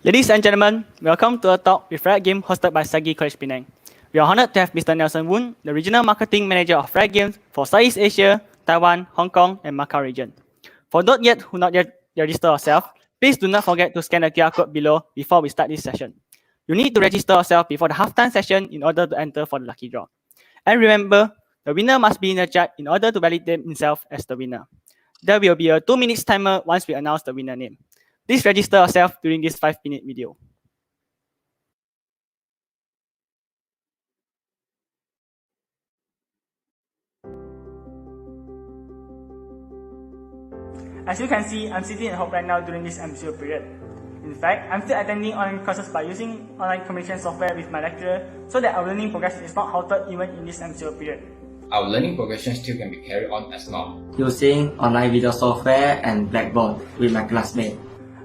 Ladies and gentlemen, welcome to a talk with RIOT Games hosted by SEGi College Penang. We are honored to have Mr. Nelson Woon, the Regional Marketing Manager of RIOT Games for Southeast Asia, Taiwan, Hong Kong, and Macao region. For those who not yet register yourself, please do not forget to scan the QR code below before we start this session. You need to register yourself before the halftime session in order to enter for the lucky draw. And remember, the winner must be in the chat in order to validate himself as the winner. There will be a 2 minutes timer once we announce the winner name. Please register yourself during this 5-minute video. As you can see, I'm sitting at home right now during this MCO period. In fact, I'm still attending online classes by using online communication software with my lecturer so that our learning progress is not halted even in this MCO period. Our learning progression still can be carried on as normal. Using online video software and Blackboard with my classmate.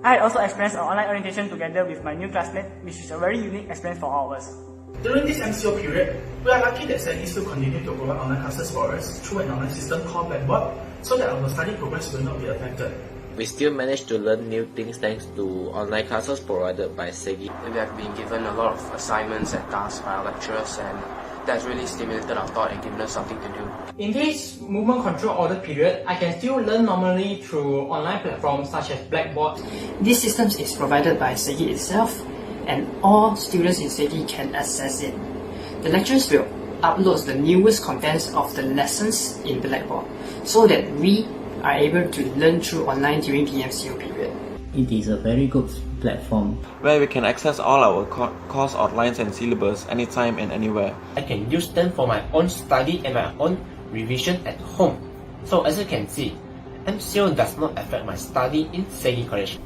I had also experienced an online orientation together with my new classmate, which is a very unique experience for all of us. During this MCO period, we are lucky that SEGi still continue to provide online classes for us through an online system called Blackboard, so that our study progress will not be affected. We still manage to learn new things thanks to online classes provided by SEGi. We have been given a lot of assignments and tasks by our lecturers, and that's really stimulated our thought and given us something to do. In this movement control order period, I can still learn normally through online platforms such as Blackboard. This system is provided by SEGi itself, and all students in SEGi can access it. The lecturers will upload the newest contents of the lessons in Blackboard, so that we are able to learn through online during the MCO period. It is a very good platform where we can access all our course outlines and syllabus anytime and anywhere. I can use them for my own study and my own revision at home. So as you can see, MCO does not affect my study in SEGi College.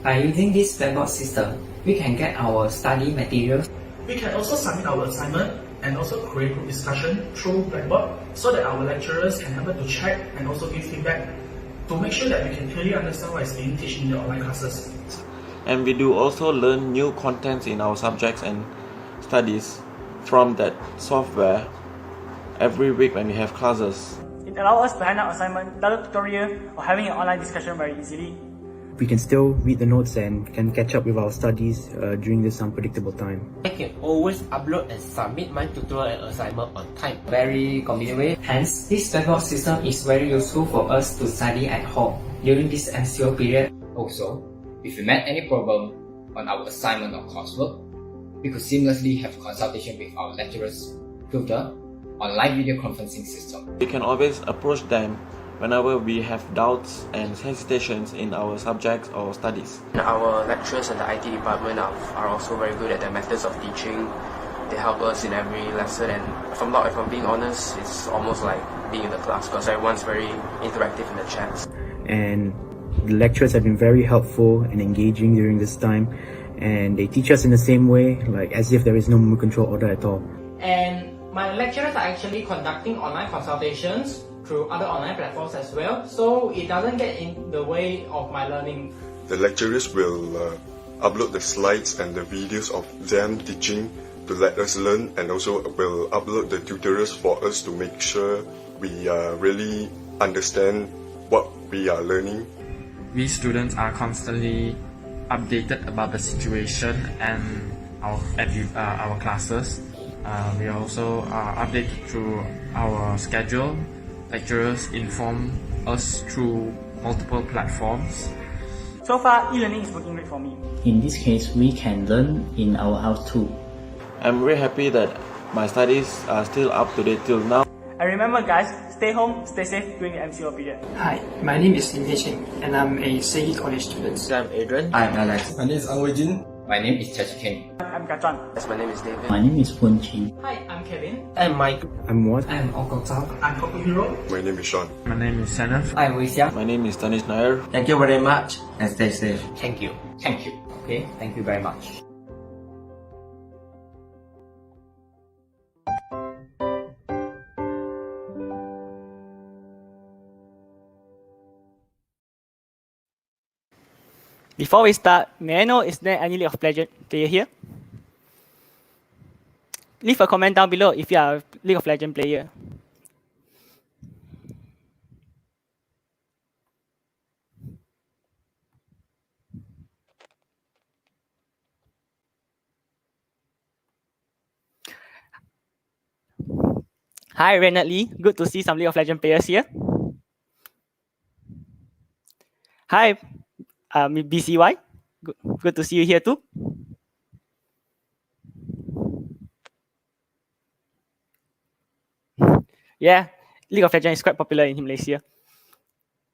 By using this Blackboard system, we can get our study materials. We can also submit our assignment and also create group discussion through Blackboard so that our lecturers can help to check and also give feedback to make sure that we can clearly understand what is being taught in the online classes. And we do also learn new contents in our subjects and studies from that software every week when we have classes. It allows us to hand out assignment, without a tutorial, or having an online discussion very easily. We can still read the notes and can catch up with our studies during this unpredictable time. I can always upload and submit my tutorial and assignment on time. Very convenient way. Hence, this Blackboard system is very useful for us to study at home during this MCO period. Also, if we met any problem on our assignment or coursework, we could seamlessly have consultation with our lecturers through the online video conferencing system. We can always approach them whenever we have doubts and hesitations in our subjects or studies. Our lecturers and the IT department are also very good at their methods of teaching. They help us in every lesson, and if I'm being honest, it's almost like being in the class because everyone's very interactive in the chats. And the lecturers have been very helpful and engaging during this time, and they teach us in the same way, like as if there is no movement control order at all. And my lecturers are actually conducting online consultations through other online platforms as well, so it doesn't get in the way of my learning. The lecturers will upload the slides and the videos of them teaching to let us learn, and also will upload the tutorials for us to make sure we really understand what we are learning. We students are constantly updated about the situation and our classes. We also updated through our schedule. Lecturers inform us through multiple platforms. So far, e-learning is working great for me. In this case, we can learn in our house too. I'm very happy that my studies are still up to date till now. And remember guys, stay home, stay safe during the MCO period. Hi, my name is Lim Hei-ching, and I'm a SEGi College student. I'm Adrian. I'm Alex. My name is Ang Wei-jin. My name is Chachi King. I'm Kachan. Yes, my name is David. My name is Hun Chin. Hi, I'm Kevin. I'm Mike. I'm Wat. I'm Okotao. I'm Hero. My name is Sean. My name is Senef. I'm Weisya. My name is Tanis Nair. Thank you very much and stay safe. Thank you. Thank you. Okay, thank you very much. Before we start, may I know, is there any League of Legends player here? Leave a comment down below if you are a League of Legends player. Hi, Renard Lee. Good to see some League of Legends players here. Hi, BCY. Good to see you here too. Yeah, League of Legends is quite popular in Malaysia.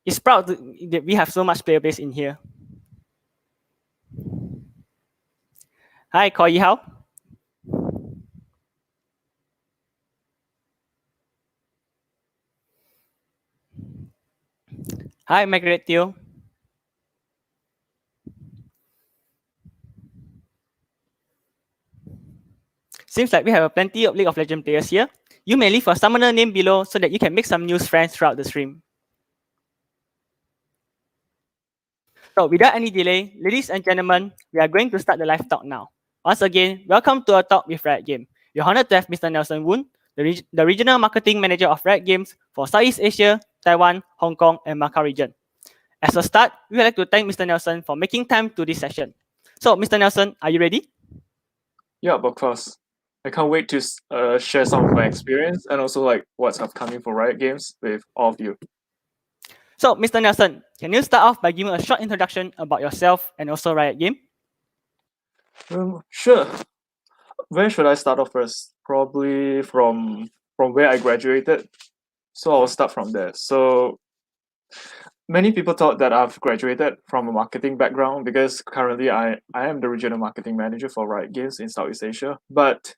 It's proud that we have so much player base in here. Hi, Koi Hao. Hi, Margaret Teo. Seems like we have plenty of League of Legends players here. You may leave a summoner name below so that you can make some new friends throughout the stream. So without any delay, ladies and gentlemen, we are going to start the live talk now. Once again, welcome to our talk with RIOT Games. We're honored to have Mr. Nelson Woon, the Regional Marketing Manager of RIOT Games for Southeast Asia, Taiwan, Hong Kong, and Macau region. As a start, we would like to thank Mr. Nelson for making time to this session. So, Mr. Nelson, are you ready? Yeah, of course. I can't wait to share some of my experience and also like what's upcoming for Riot Games with all of you. So, Mr. Nelson, can you start off by giving a short introduction about yourself and also Riot Game? Sure. Where should I start off first? Probably from where I graduated. So I'll start from there. So many people thought that I've graduated from a marketing background because currently I am the regional marketing manager for Riot Games in Southeast Asia. But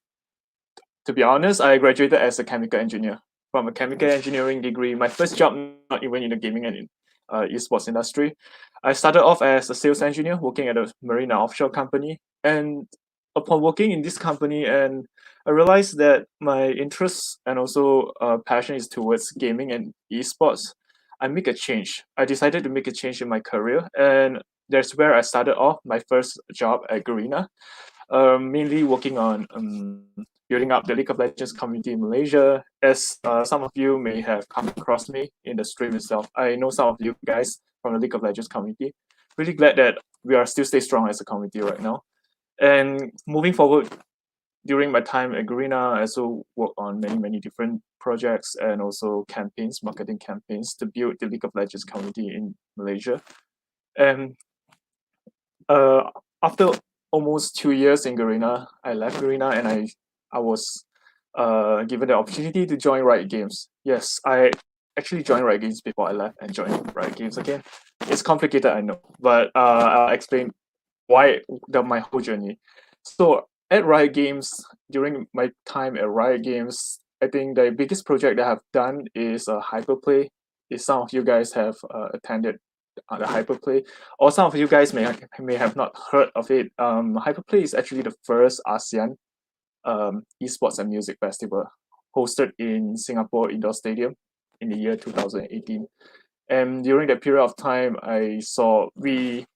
to be honest, I graduated as a chemical engineer from a chemical engineering degree. My first job, not even in the gaming and esports industry. I started off as a sales engineer working at a marine and offshore company. And upon working in this company, and I realized that my interest and also passion is towards gaming and esports. I make a change. I decided to make a change in my career, and that's where I started off my first job at Garena, mainly working on building up the League of Legends community in Malaysia. As some of you may have come across me in the stream itself, I know some of you guys from the League of Legends community. Really glad that we are still stay strong as a community right now. And moving forward, during my time at Garena, I also worked on many different projects and also campaigns, marketing campaigns to build the League of Legends community in Malaysia. And after almost 2 years in Garena, I left Garena and I was given the opportunity to join Riot Games. Yes, I actually joined Riot Games before I left and joined Riot Games again. It's complicated, I know, but I'll explain why my whole journey. So at Riot Games, during my time at Riot Games, I think the biggest project that I've done is a hyperplay. If some of you guys have attended the hyperplay, or some of you guys may have not heard of it. Hyperplay is actually the first ASEAN esports and music festival hosted in Singapore Indoor Stadium in the year 2018. And during that period of time, I saw we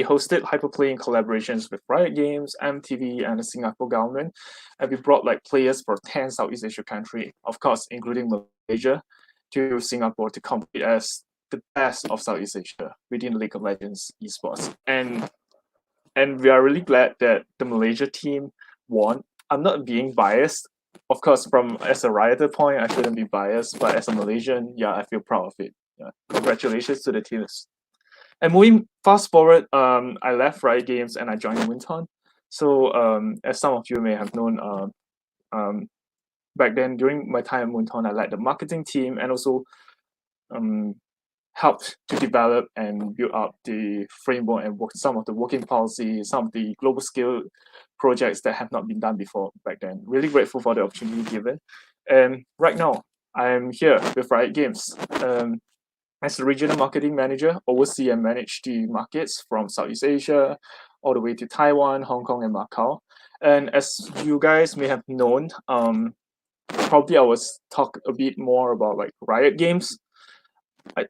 hosted hyperplay in collaborations with Riot Games, MTV, and the Singapore government, and we brought like players for 10 Southeast Asia countries, of course, including Malaysia, to Singapore to compete as the best of Southeast Asia within League of Legends esports. And we are really glad that the Malaysia team won. I'm not being biased. Of course, from as a Rioter point, I shouldn't be biased, but as a Malaysian, yeah, I feel proud of it. Yeah. Congratulations to the teams. And moving fast forward, I left Riot Games and I joined Winton. So as some of you may have known, back then during my time at Winton, I led the marketing team and also helped to develop and build up the framework and some of the working policy, some of the global scale projects that have not been done before back then. Really grateful for the opportunity given. And right now, I'm here with Riot Games. As the regional marketing manager, oversee and manage the markets from Southeast Asia all the way to Taiwan, Hong Kong, and Macau. And as you guys may have known, probably I was talk a bit more about like Riot Games.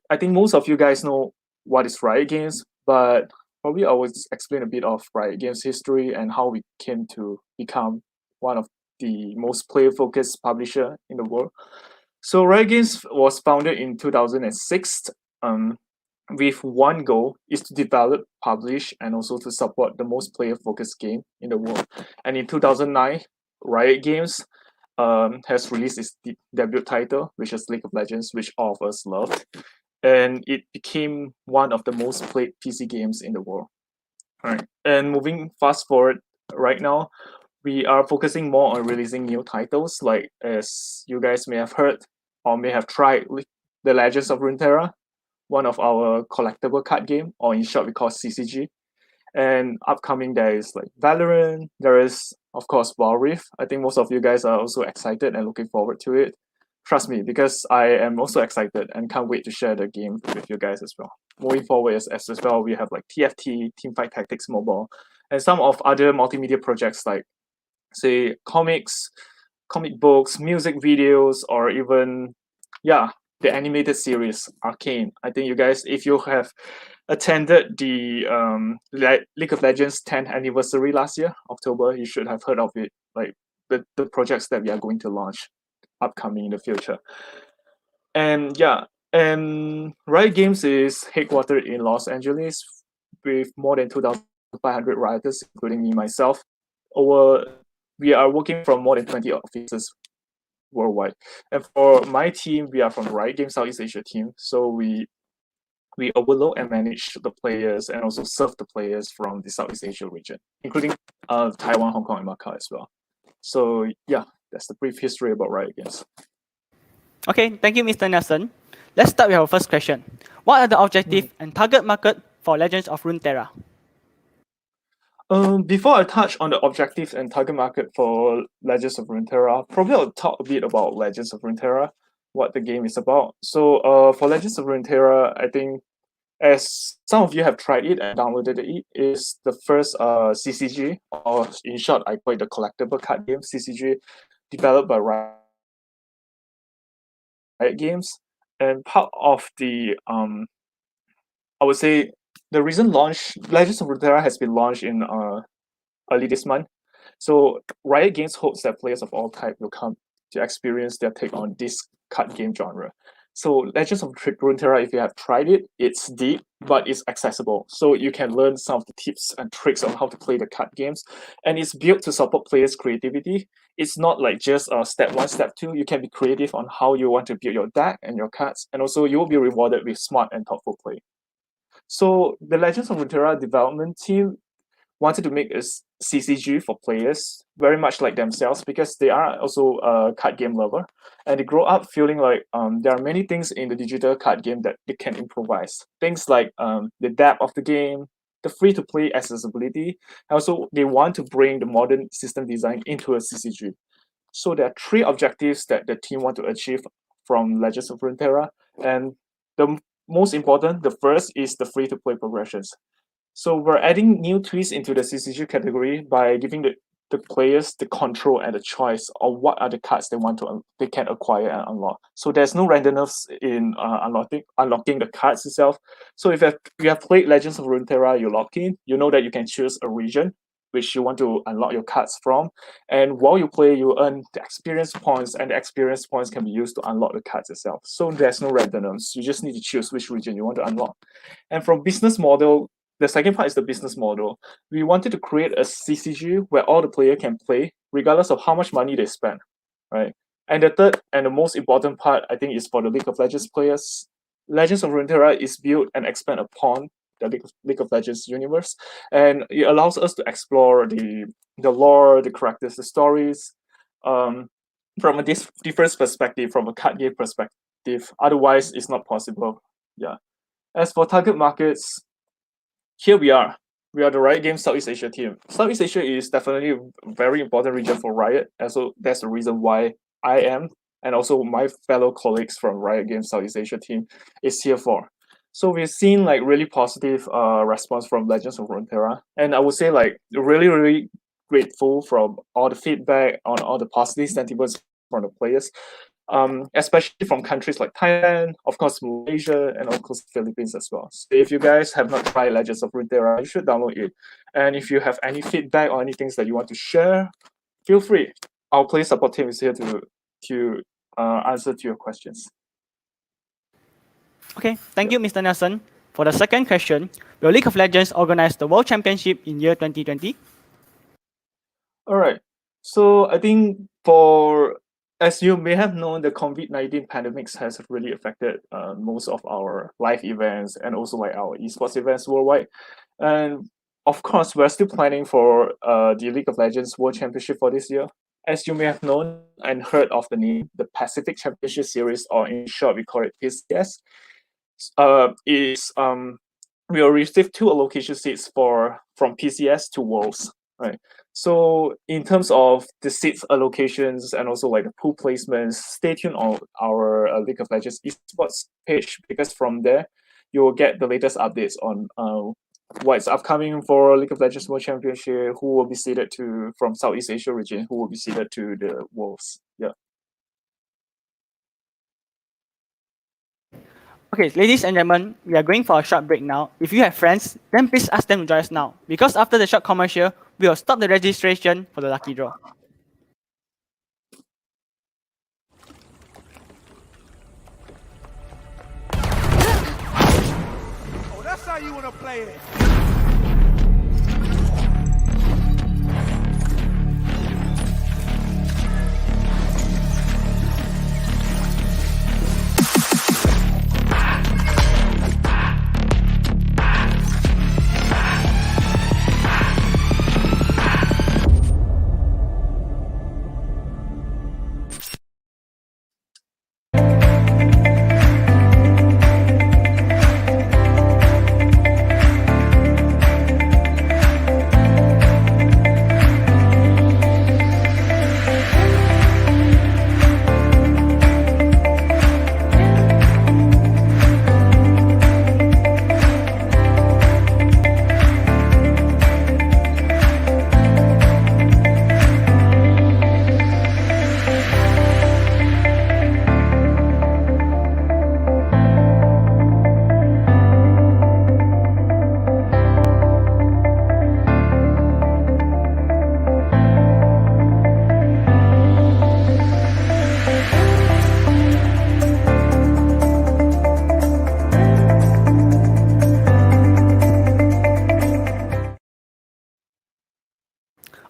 I think most of you guys know what is Riot Games, but probably I will explain a bit of Riot Games history and how we came to become one of the most player-focused publisher in the world. So Riot Games was founded in 2006 with one goal is to develop, publish, and also to support the most player-focused game in the world. And in 2009, Riot Games has released its debut title, which is League of Legends, which all of us loved, and it became one of the most played PC games in the world. Alright, and moving fast forward right now, we are focusing more on releasing new titles, like as you guys may have heard or may have tried The Legends of Runeterra, one of our collectible card game, or in short we call CCG. And upcoming there is like Valorant, there is of course Wild Rift. I think most of you guys are also excited and looking forward to it. Trust me, because I am also excited and can't wait to share the game with you guys as well. Moving forward as well, we have like TFT, Teamfight Tactics Mobile, and some of other multimedia projects like say comics, comic books, music videos, or even the animated series Arcane. I think you guys, if you have attended the League of Legends 10th anniversary last year, October, you should have heard of it. Like the projects that we are going to launch upcoming in the future. And Riot Games is headquartered in Los Angeles with more than 2,500 rioters, including me myself. We are working from more than 20 offices worldwide. And for my team, we are from the Riot Games Southeast Asia team. So we overlook and manage the players and also serve the players from the Southeast Asia region, including Taiwan, Hong Kong, and Macau as well. So that's the brief history about Riot Games. Okay, thank you, Mr. Nelson. Let's start with our first question. What are the objective and target market for Legends of Runeterra? Before I touch on the objectives and target market for Legends of Runeterra, probably I'll talk a bit about Legends of Runeterra, what the game is about. So for Legends of Runeterra, I think as some of you have tried it and downloaded it, is the first CCG, or in short, I call it the collectible card game, CCG, developed by Riot Games. And part of the, I would say, the recent launch, Legends of Runeterra has been launched in early this month. So Riot Games hopes that players of all types will come to experience their take on this card game genre. So Legends of Runeterra, if you have tried it, it's deep, but it's accessible. So you can learn some of the tips and tricks on how to play the card games. And it's built to support players' creativity. It's not like just step one, step two. You can be creative on how you want to build your deck and your cards. And also you will be rewarded with smart and thoughtful play. So the Legends of Runeterra development team wanted to make a CCG for players very much like themselves, because they are also a card game lover, and they grow up feeling like there are many things in the digital card game that they can improvise. Things like the depth of the game, the free-to-play accessibility. Also, they want to bring the modern system design into a CCG. So there are three objectives that the team want to achieve from Legends of Runeterra, and the most important, the first, is the free-to-play progressions. So we're adding new twists into the CCG category by giving the players the control and the choice of what are the cards they can acquire and unlock. So there's no randomness in unlocking the cards itself. So if you have played Legends of Runeterra, you log in, you know that you can choose a region which you want to unlock your cards from. And while you play, you earn the experience points, and the experience points can be used to unlock the cards itself. So there's no randomness. You just need to choose which region you want to unlock. And from business model, the second part is the business model. We wanted to create a CCG where all the player can play regardless of how much money they spend, right? And the third and the most important part, I think, is for the League of Legends players. Legends of Runeterra is built and expand upon the League of Legends universe, and it allows us to explore the lore, the characters, the stories, from a different perspective, from a card game perspective. Otherwise, it's not possible. Yeah. As for target markets, here we are. We are the Riot Games Southeast Asia team. Southeast Asia is definitely a very important region for Riot, and so that's the reason why I am, and also my fellow colleagues from Riot Games Southeast Asia team is here for. So we've seen like really positive response from Legends of Runeterra, and I would say like really grateful from all the feedback on all the positive sentiments from the players, especially from countries like Thailand, of course Malaysia, and of course Philippines as well. So if you guys have not tried Legends of Runeterra, you should download it. And if you have any feedback or any things that you want to share, feel free. Our player support team is here to answer to your questions. Okay, thank you, Mr. Nelson. For the second question, will League of Legends organize the World Championship in year 2020? All right. So I think for as you may have known, the COVID-19 pandemics has really affected most of our live events and also like our esports events worldwide. And of course, we're still planning for the League of Legends World Championship for this year. As you may have known and heard of the name, the Pacific Championship Series, or in short, we call it PCS, is we will receive 2 allocation seats from PCS to Worlds, right? So in terms of the seats allocations and also like the pool placements, stay tuned on our League of Legends esports page, because from there you will get the latest updates on what's upcoming for League of Legends World Championship, who will be seeded to from Southeast Asia region, who will be seeded to the Worlds. Yeah. Okay, ladies and gentlemen, we are going for a short break now. If you have friends, then please ask them to join us now, because after the short commercial, we will stop the registration for the lucky draw. Oh, that's how you want to play it.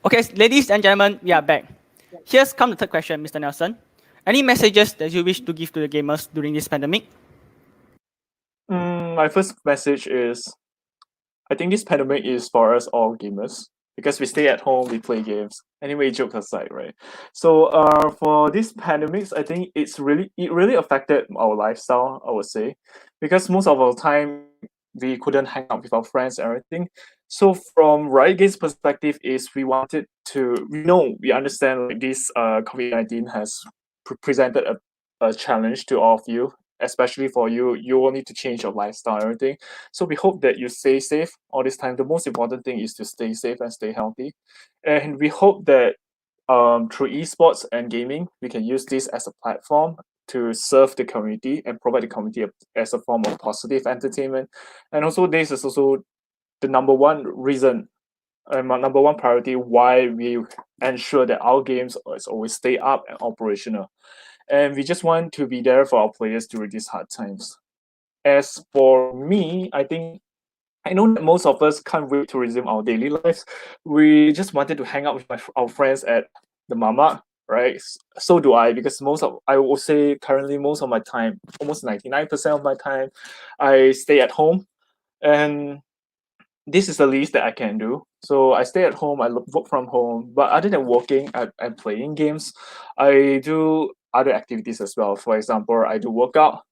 Okay, ladies and gentlemen, we are back. Here's come the third question, Mr. Nelson. Any messages that you wish to give to the gamers during this pandemic? My first message is, I think this pandemic is for us all gamers, because we stay at home, we play games. Anyway, jokes aside, right? So for this pandemics, I think it really affected our lifestyle, I would say, because most of our time we couldn't hang out with our friends and everything. So from Riot Games' perspective, is we understand like this COVID-19 has presented a challenge to all of you, especially for you. You will need to change your lifestyle and everything. So we hope that you stay safe all this time. The most important thing is to stay safe and stay healthy. And we hope that through esports and gaming, we can use this as a platform to serve the community and provide the community as a form of positive entertainment. And also, this is also the number one reason and my number one priority why we ensure that our games is always stay up and operational. And we just want to be there for our players during these hard times. As for me, I know that most of us can't wait to resume our daily lives. We just wanted to hang out with our friends at the mama, right? So do I, because I will say currently most of my time, almost 99% of my time, I stay at home, and this is the least that I can do. So I stay at home, work from home. But other than working and playing games, I do other activities as well. For example, I do workout.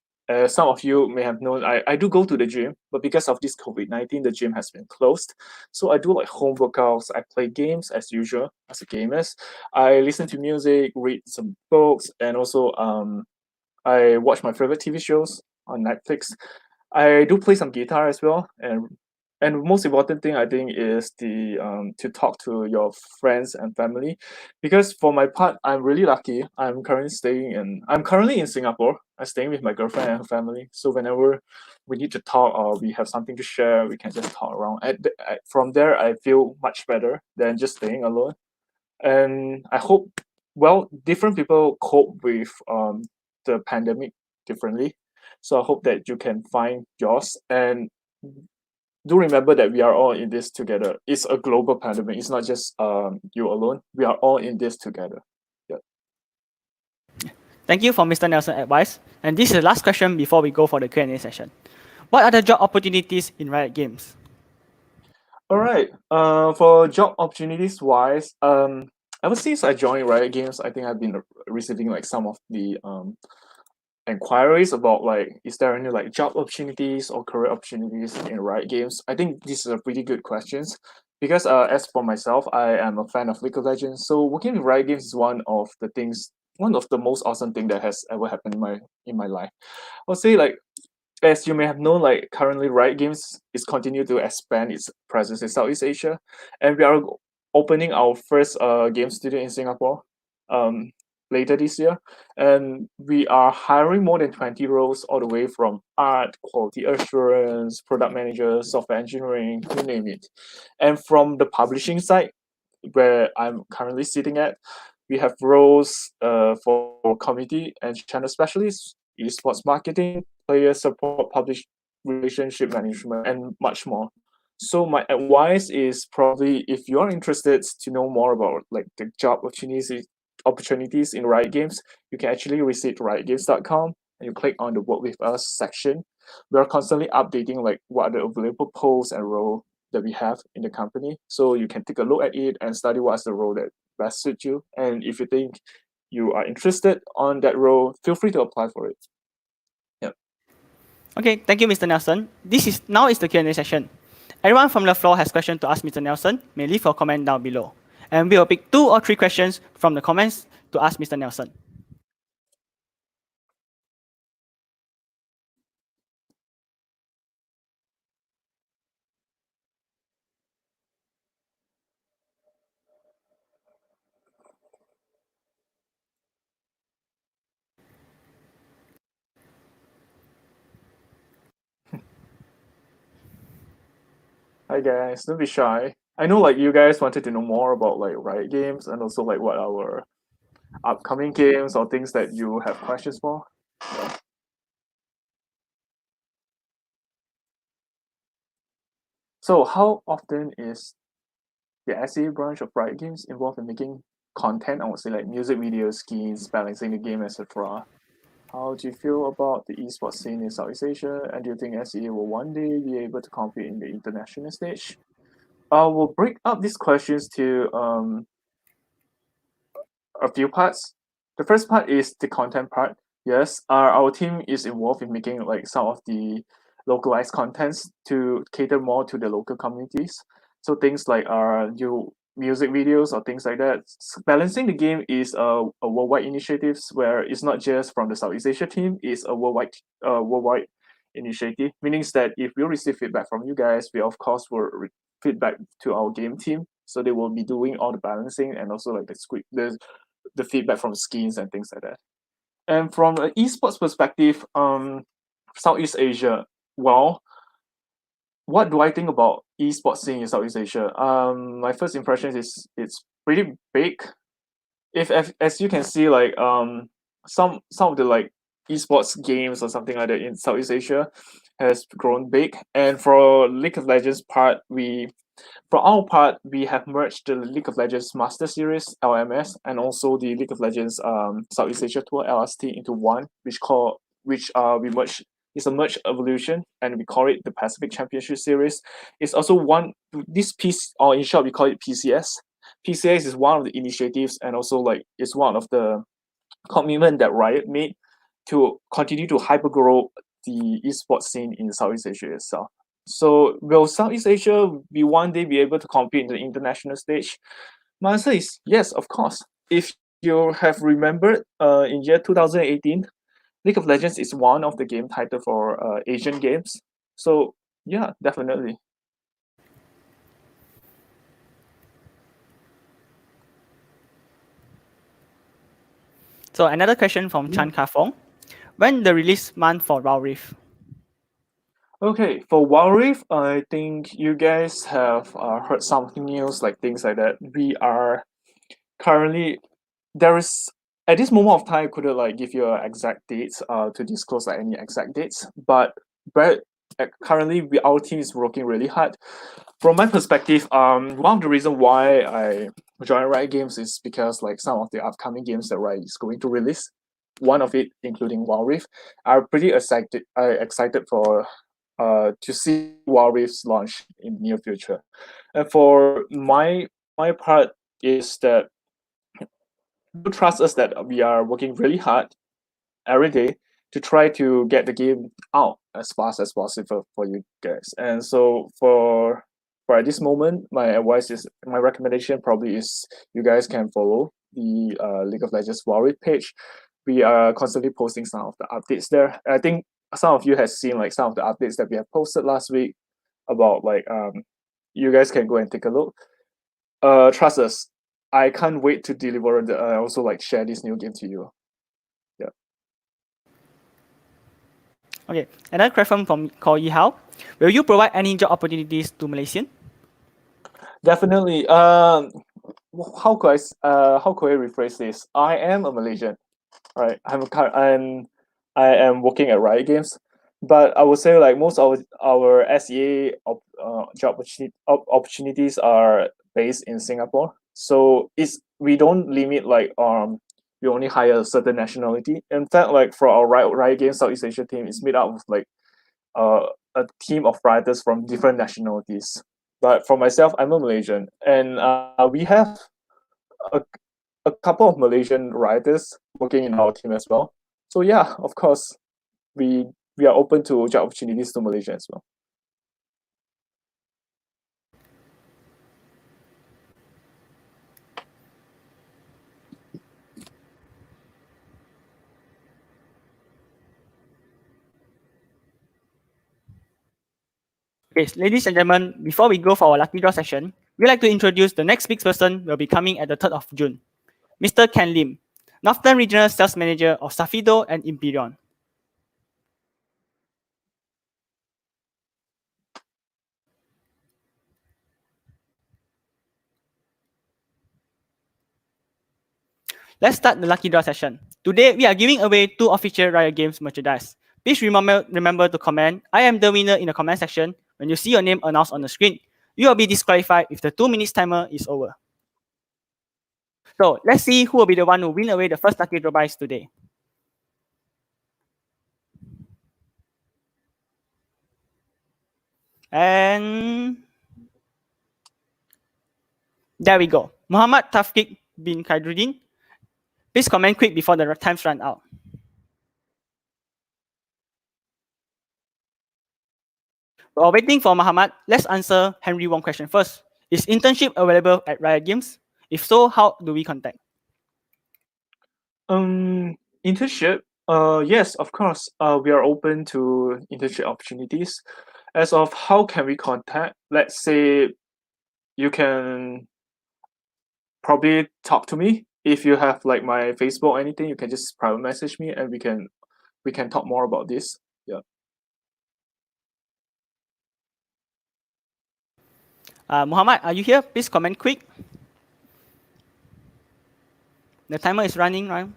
Some of you may have known I do go to the gym, but because of this COVID-19, the gym has been closed. So I do like home workouts. I play games as usual as a gamer. I listen to music, read some books, and also I watch my favorite TV shows on Netflix. I do play some guitar as well, and most important thing I think is the to talk to your friends and family, because for my part I'm really lucky. I'm currently in Singapore. I'm staying with my girlfriend and her family. So whenever we need to talk or we have something to share, we can just talk around. From there, I feel much better than just staying alone. And I hope, well, different people cope with the pandemic differently. So I hope that you can find yours, and do remember that we are all in this together. It's a global pandemic. It's not just you alone. We are all in this together. Yeah. Thank you for Mr. Nelson's advice. And this is the last question before we go for the Q&A session. What are the job opportunities in Riot Games? All right. For job opportunities wise, ever since I joined Riot Games, I think I've been receiving like some of the inquiries about like is there any like job opportunities or career opportunities in Riot Games. I think these are pretty good questions because as for myself, I am a fan of League of Legends. So working with Riot Games is one of the most awesome thing that has ever happened in my life. I'll say like as you may have known, like currently Riot Games is continue to expand its presence in Southeast Asia, and we are opening our first game studio in Singapore um, later this year, and we are hiring more than 20 roles all the way from art, quality assurance, product manager, software engineering, you name it. And from the publishing side, where I'm currently sitting at, we have roles for community and channel specialists, esports marketing, player support, publish relationship management, and much more. So my advice is probably if you are interested to know more about like the job opportunities in Riot Games, you can actually visit riotgames.com and you click on the work with us section. We are constantly updating like what are the available posts and roles that we have in the company. So you can take a look at it and study what's the role that best suits you. And if you think you are interested on that role, feel free to apply for it. Yep. Okay, thank you, Mr. Nelson. Now is the Q&A session. Everyone from the floor has questions to ask Mr. Nelson may leave a comment down below. And we will pick 2 or 3 questions from the comments to ask Mr. Nelson. Hi guys, don't be shy. I know like you guys wanted to know more about like Riot Games and also like what our upcoming games or things that you have questions for. So how often is the SEA branch of Riot Games involved in making content? I would say like music videos, skins, balancing the game, etc. How do you feel about the esports scene in Southeast Asia, and do you think SEA will one day be able to compete in the international stage? We'll break up these questions to a few parts. The first part is the content part. Yes, our team is involved in making like some of the localized contents to cater more to the local communities. So things like new music videos or things like that. Balancing the game is a worldwide initiatives where it's not just from the Southeast Asia team, it's a worldwide initiative. Meaning that if we receive feedback from you guys, we of course will feedback to our game team. So they will be doing all the balancing and also like the feedback from skins and things like that. And from an esports perspective, Southeast Asia, well, what do I think about esports scene in Southeast Asia? My first impression is it's pretty big. If as you can see, like some of the like esports games or something like that in Southeast Asia has grown big. And for League of Legends part, for our part, we have merged the League of Legends Master Series (LMS) and also the League of Legends Southeast Asia Tour (LST) into one, we merged. It's a merged evolution, and we call it the Pacific Championship Series. It's also one this piece, or in short, we call it PCS. PCS is one of the initiatives, and also like it's one of the commitment that Riot made to continue to hypergrow the esports scene in Southeast Asia itself. So will Southeast Asia be one day be able to compete in the international stage? My answer is yes, of course. If you have remembered, in year 2018, League of Legends is one of the game title for Asian Games. So yeah, definitely. So another question from Chan Ka Fong. When the release month for Wild Rift? Okay, for Wild Rift, I think you guys have heard some news like things like that. We are currently there is at this moment of time I couldn't like give you an exact dates to disclose like any exact dates, but currently our team is working really hard. From my perspective, one of the reasons why I joined Riot Games is because like some of the upcoming games that Riot is going to release one of it, including Wild Rift, are pretty excited for to see Wild Rift's launch in the near future. And for my part is that do trust us that we are working really hard every day to try to get the game out as fast as possible for you guys. And so for at this moment, my recommendation probably is you guys can follow the League of Legends Warrior page. We are constantly posting some of the updates there. I think some of you have seen like some of the updates that we have posted last week about like you guys can go and take a look. Trust us, I can't wait to deliver the also like share this new game to you. Yeah. Okay, another question from Ko Yihao. Will you provide any job opportunities to Malaysian? Definitely. How could how could I rephrase this? I am a Malaysian, right? I am working at Riot Games, but I would say like most of our job opportunities are based in Singapore. So we don't limit like we only hire a certain nationality. In fact, like for our Riot Games Southeast Asia team, it's made up of like a team of writers from different nationalities. But for myself, I'm a Malaysian, and we have a, a couple of Malaysian writers working in our team as well. So yeah, of course, we we are open to job opportunities to Malaysia as well. Okay, ladies and gentlemen, before we go for our lucky draw session, we'd like to introduce the next speaker person will be coming at the 3rd of June, Mr. Ken Lim, Northern Regional Sales Manager of Safido and Imperion. Let's start the lucky draw session. Today, we are giving away 2 official Riot Games merchandise. Please remember to comment "I am the winner" in the comment section when you see your name announced on the screen. You will be disqualified if the 2 minutes timer is over. So let's see who will be the one who win away the first lucky draw prize today. And there we go. Muhammad Tafkik bin Khairuddin. Please comment quick before the times run out. While waiting for Muhammad, let's answer Henry Wong question first. Is internship available at Riot Games? If so, how do we contact? Internship. Yes, of course. We are open to internship opportunities. As of how can we contact? Let's say you can probably talk to me. If you have like my Facebook or anything, you can just private message me and we can talk more about this. Yeah. Muhammad, are you here? Please comment quick. The timer is running, right?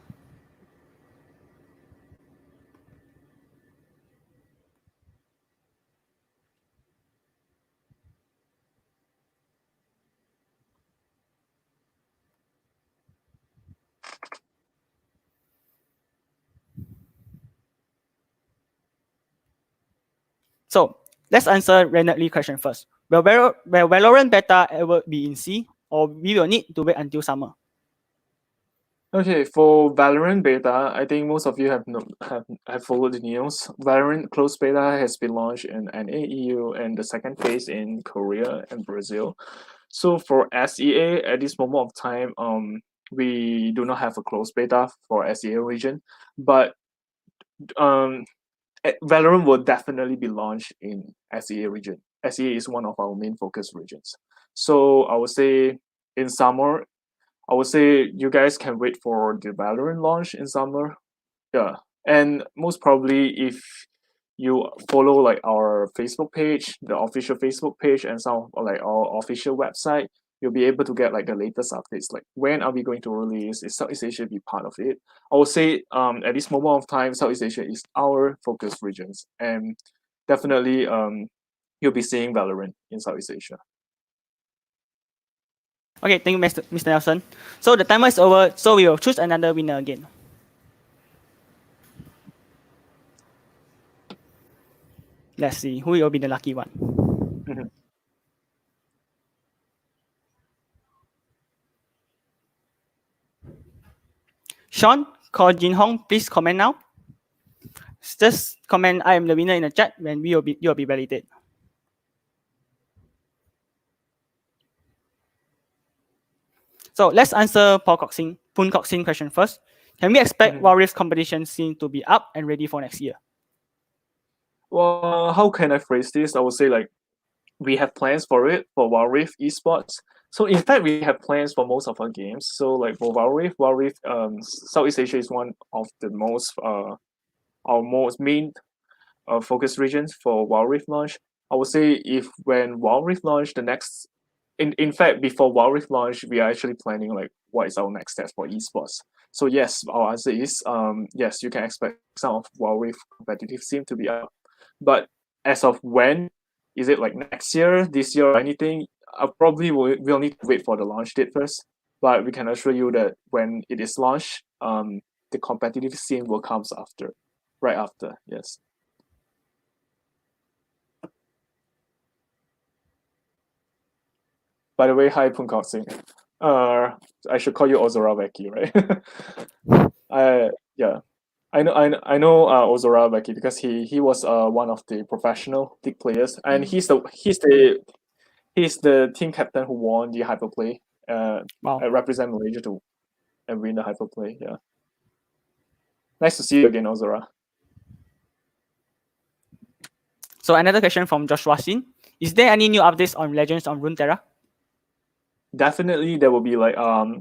So let's answer Renard Lee question first. Will Valorant beta ever be in C, or we will need to wait until summer? Okay, for Valorant beta, I think most of you have followed the news. Valorant closed beta has been launched in NAEU and the second phase in Korea and Brazil. So for SEA at this moment of time, we do not have a closed beta for SEA region, but Valorant will definitely be launched in SEA region. SEA is one of our main focus regions. So I would say in summer, I would say you guys can wait for the Valorant launch in summer. Yeah. And most probably if you follow like our Facebook page, the official Facebook page and some like our official website, you'll be able to get like the latest updates. Like when are we going to release? Is Southeast Asia be part of it? I would say at this moment of time, Southeast Asia is our focus regions. And definitely you'll be seeing Valorant in Southeast Asia. Okay, thank you, Mr. Nelson. So the timer is over, so we will choose another winner again. Let's see who will be the lucky one. Mhm. Sean, Ko Jin Hong, please comment now. Just comment I am the winner in the chat when you will be validated. So let's answer Poon Kok Sing question first. Can we expect Wild Rift competition scene to be up and ready for next year? Well, how can I phrase this? I would say like we have plans for it for Wild Rift esports. So in fact, we have plans for most of our games. So like for Wild Rift, Southeast Asia is one of the most our most main focus regions for Wild Rift launch. I would say if when Wild Rift launch, the next, in fact, before Wild Rift launch, we are actually planning like what is our next step for esports. So yes, our answer is yes, you can expect some of Wild Rift competitive scene to be up, but as of when, is it like next year, this year, or anything? Probably we'll need to wait for the launch date first. But we can assure you that when it is launched, the competitive scene will comes after, right after. Yes. By the way, hi Poon Kok Sing. I should call you Ozora Becky, right? Yeah, I know Ozora Becky because he was one of the professional league players, and he's the team captain who won the hyperplay. Wow. I represent Malaysia to and win the hyperplay. Yeah. Nice to see you again, Ozora. So another question from Joshua Sin. Is there any new updates on Legends on Runeterra? Definitely there will be like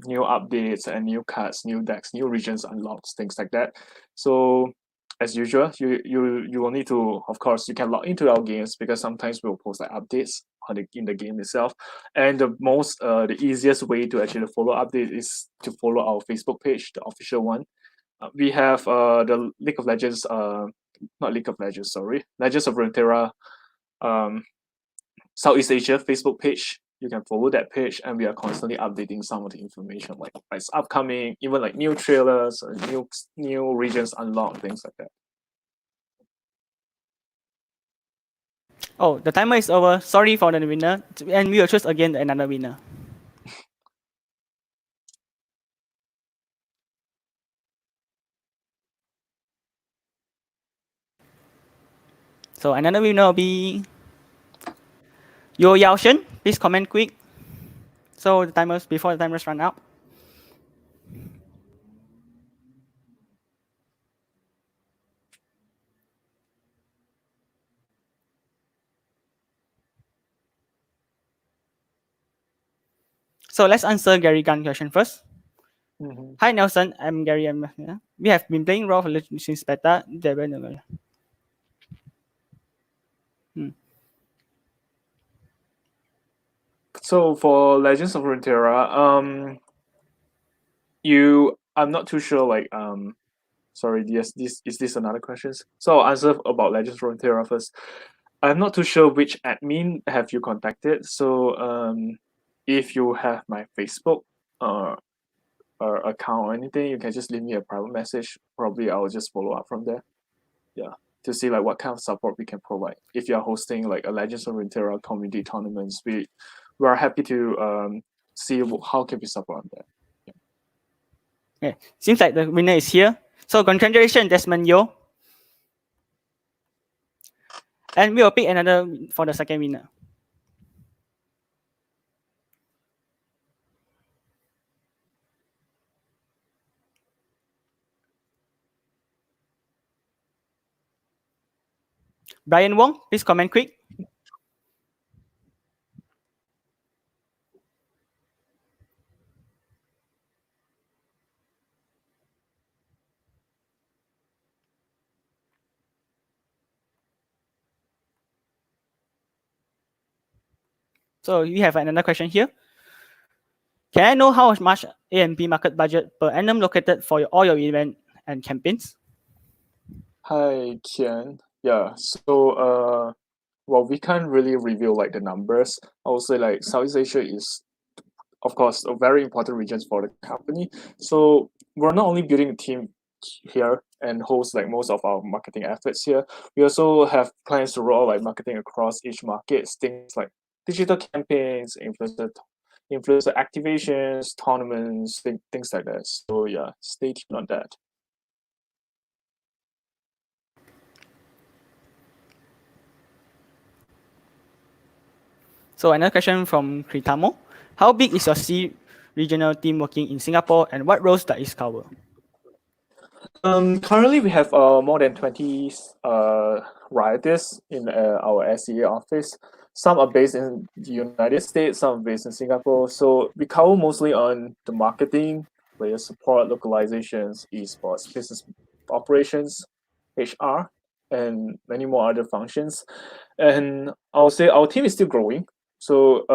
new updates and new cards, new decks, new regions unlocks, things like that. So as usual, you will need to, of course, you can log into our games because sometimes we'll post like updates on in the game itself. And the easiest way to actually follow update is to follow our Facebook page, the official one. We have the League of Legends, not League of Legends, sorry, Legends of Runeterra, Southeast Asia Facebook page. You can follow that page, and we are constantly updating some of the information, like it's upcoming, even like new trailers, or new regions unlocked, things like that. Oh, the timer is over. Sorry for the winner, and we will choose again another winner. So another winner will be Yo Yao Shen. Please comment quick. So before the timers run out. So let's answer Gary Gunn question first. Hi Nelson, I'm Gary. We have been playing Raw since beta. So for Legends of Runeterra, I'm not too sure. Like sorry, yes, this is this another question? So I'll answer about Legends of Runeterra first. I'm not too sure which admin have you contacted. So if you have my Facebook or account or anything, you can just leave me a private message. Probably I'll just follow up from there. Yeah, to see like what kind of support we can provide. If you are hosting like a Legends of Runeterra community tournaments, we are happy to see how can we support on that. Okay, seems like the winner is here. So congratulations, Desmond Yo. And we will pick another for the second winner. Brian Wong, please comment quick. So we have another question here. Can I know how much A&P market budget per annum located for all your event and campaigns? Hi, Kian. Yeah, so well, we can't really reveal like the numbers. I would say like Southeast Asia is, of course, a very important region for the company. So we're not only building a team here and host like most of our marketing efforts here. We also have plans to roll out like marketing across each market, things like digital campaigns, influencer activations, tournaments, things like that. So yeah, stay tuned on that. So another question from Kritamo. How big is your C regional team working in Singapore and what roles does it cover? Currently we have more than 20 writers in our SEA office. Some are based in the United States, some are based in Singapore. So we cover mostly on the marketing, player support, localizations, esports, business operations, HR, and many more other functions. And I'll say our team is still growing. So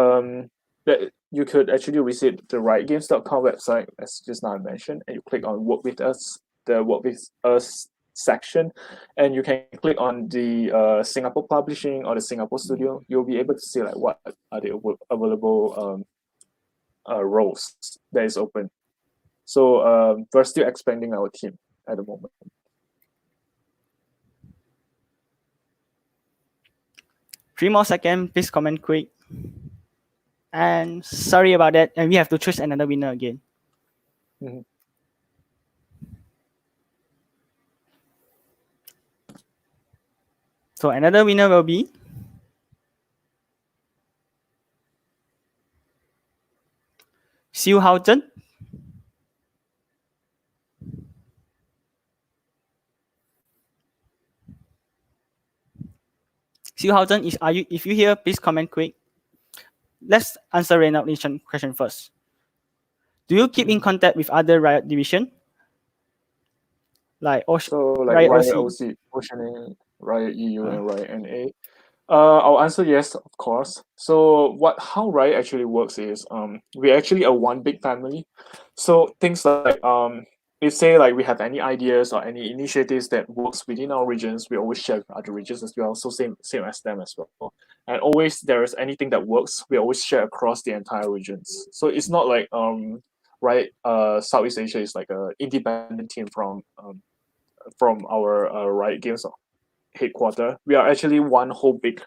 that you could actually visit the riotgames.com website, as just now I mentioned, and you click on work with us, the work with us section, and you can click on the Singapore publishing or the Singapore studio. You'll be able to see like what are the available roles that is open. So we're still expanding our team at the moment. Three more seconds, please comment quick. And sorry about that, and we have to choose another winner again. Mhm. So another winner will be Xiu Haozhen. Xiu Haozhen, if you hear, please comment quick. Let's answer Reynald Nation question first. Do you keep in contact with other Riot division? Like Riot OC? OC, Oceania, Riot EU, and Riot NA. I'll answer yes, of course. So how Riot actually works is we're actually a one big family. So things like if say like we have any ideas or any initiatives that works within our regions, we always share with other regions as well. So same as them as well. And always there is anything that works, we always share across the entire regions. So it's not like Southeast Asia is like a independent team from our Riot Games headquarter. We are actually one whole big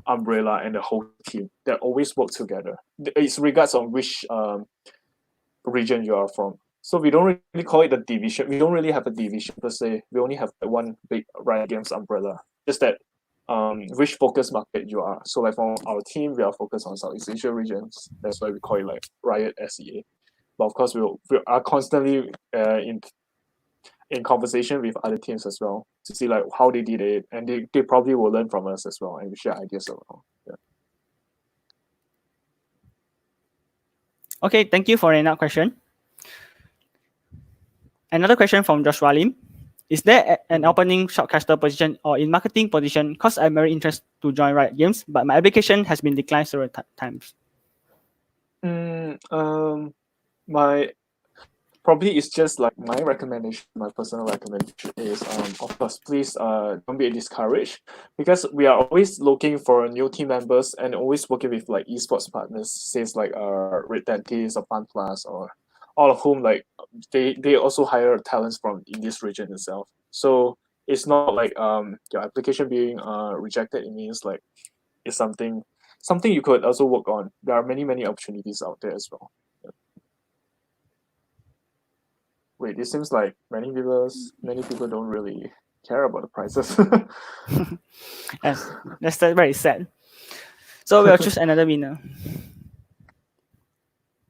umbrella and the whole team that always work together. It's regards on which region you are from. So we don't really call it a division. We don't really have a division per se. We only have one big Riot Games umbrella. Just that which focus market you are. So like for our team, we are focused on Southeast Asia regions. That's why we call it like Riot SEA. But of course, we are constantly in conversation with other teams as well to see like how they did it, and they probably will learn from us as well, and we share ideas around. Yeah. Okay, thank you for another question. Another question from Joshua Lim. Is there an opening shortcaster position or in marketing position? Because I'm very interested to join Riot Games, but my application has been declined several times. My probably it's just like my recommendation, my personal recommendation is of course please don't be discouraged, because we are always looking for new team members and always working with like esports partners, says like Red Dentist or Fun Plus, or all of whom like they also hire talents from in this region itself. So it's not like your application being rejected. It means like it's something you could also work on. There are many opportunities out there as well. Wait, it seems like many people don't really care about the prices. Yes, that's very sad. So we'll choose another winner.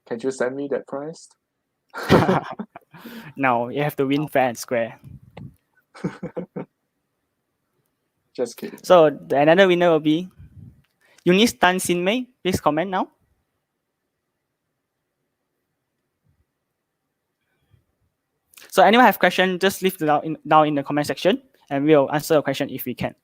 Can you send me that price? No, you have to win fair and square. Just kidding. So another winner will be Eunice Tan Sin Mei. Please comment now. So anyone have question, just leave it down in the comment section, and we'll answer a question if we can.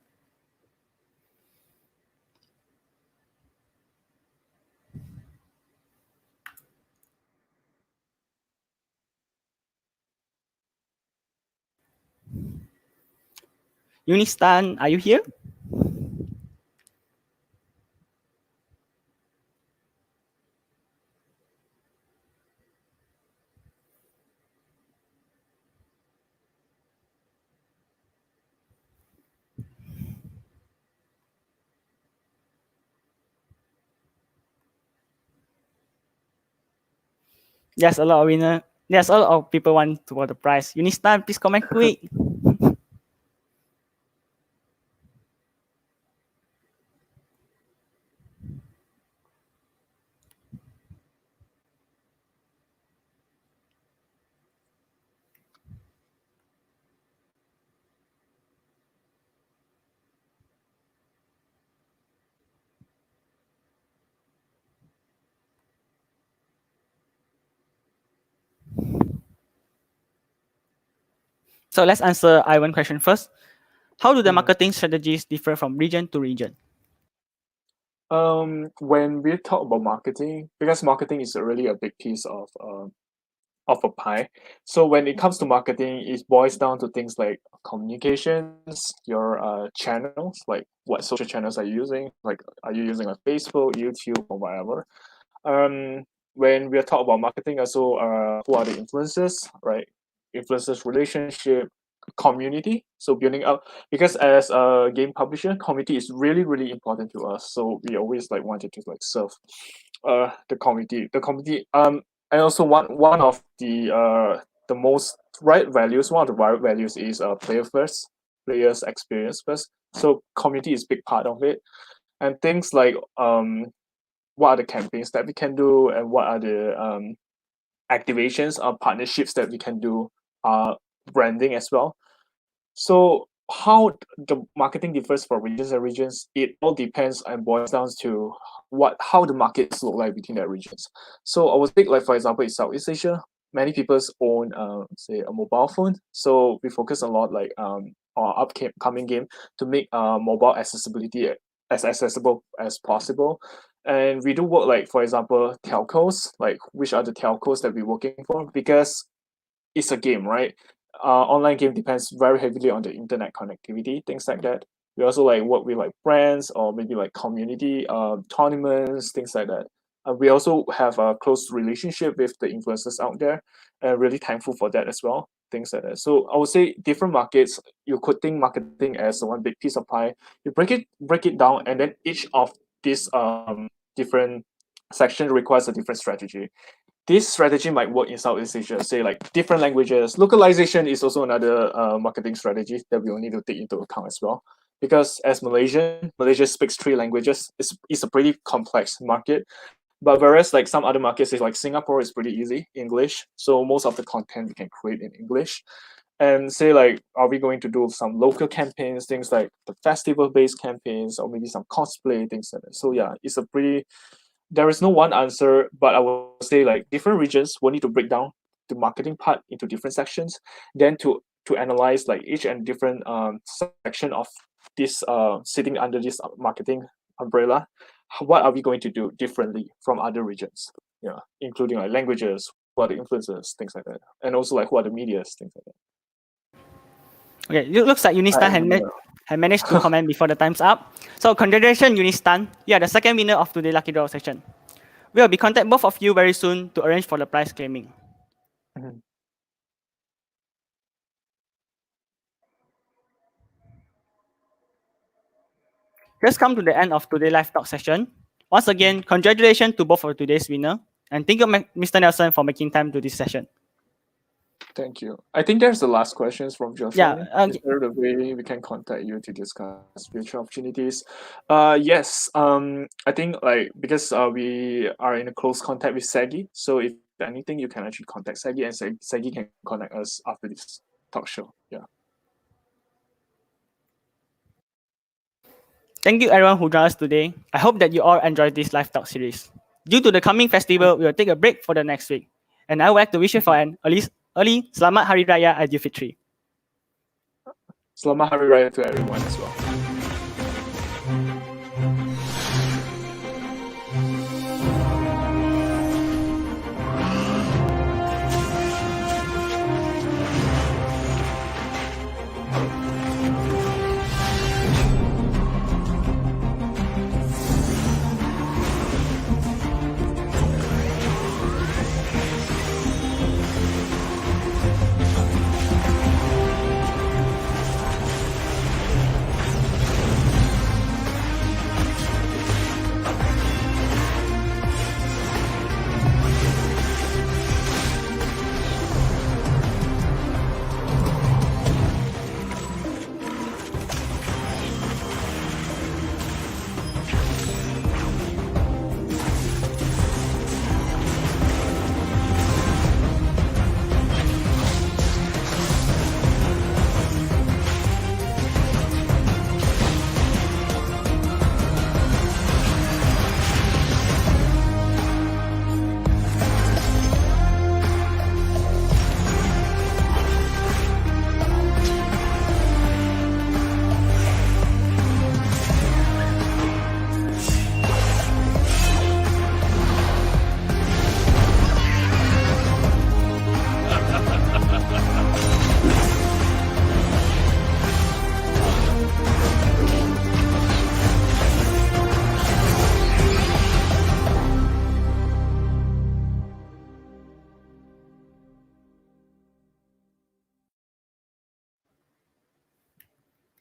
Eunice Tan, are you here? There's a lot of winner. There's a lot of people want to win the prize. Unistan, please comment quick. So let's answer Ivan's question first. How do the marketing strategies differ from region to region? When we talk about marketing, because marketing is really a big piece of a pie. So when it comes to marketing, it boils down to things like communications, your channels, like what social channels are you using, like are you using a Facebook, YouTube, or whatever. When we are talking about marketing, also who are the influencers, right? Influencers relationship, community. So building up, because as a game publisher, community is really important to us. So we always like wanted to like serve the community. And also one of the most right values, one of the right values is player first, players experience first. So community is big part of it. And things like what are the campaigns that we can do, and what are the activations or partnerships that we can do, branding as well. So how the marketing differs for regions and regions, it all depends and boils down to how the markets look like between their regions. So I would take like for example in Southeast Asia, many people own say a mobile phone. So we focus a lot like our upcoming game to make mobile accessibility as accessible as possible. And we do work like for example telcos, like which are the telcos that we're working for, because it's a game, right? Online game depends very heavily on the internet connectivity, things like that. We also like work with like brands or maybe like community tournaments, things like that. We also have a close relationship with the influencers out there, and really thankful for that as well. Things like that. So I would say different markets, you could think marketing as one big piece of pie. You break it down, and then each of these different section requires a different strategy. This strategy might work in Southeast Asia, say like different languages. Localization is also another marketing strategy that we will need to take into account as well. Because as Malaysia speaks 3 languages, it's a pretty complex market. But whereas like some other markets, like Singapore is pretty easy, English. So most of the content we can create in English. And say like, are we going to do some local campaigns, things like the festival-based campaigns, or maybe some cosplay, things like that. So yeah, there is no one answer, but I would say like different regions will need to break down the marketing part into different sections, then to analyze like each and different section of this sitting under this marketing umbrella. What are we going to do differently from other regions? Yeah, including like languages, what are the influencers, things like that, and also like what are the medias, things like that. Okay, it looks like Unistan had managed to comment before the time's up. So congratulations, Unistan. You are the second winner of today's lucky draw session. We will be contact both of you very soon to arrange for the prize claiming. Just come to the end of today's live talk session. Once again, congratulations to both of today's winner, and thank you, Mr. Nelson, for making time to this session. Thank you. I think there's the last questions from Joshua. Yeah, Is there the way we can contact you to discuss future opportunities? Yes. I think like because we are in a close contact with SEGi, so if anything, you can actually contact SEGi, and SEGi can contact us after this talk show. Yeah. Thank you everyone who joined us today. I hope that you all enjoyed this live talk series. Due to the coming festival, we will take a break for the next week. And I would like to wish you for an early Selamat Hari Raya Aidilfitri. Selamat Hari Raya to everyone as well.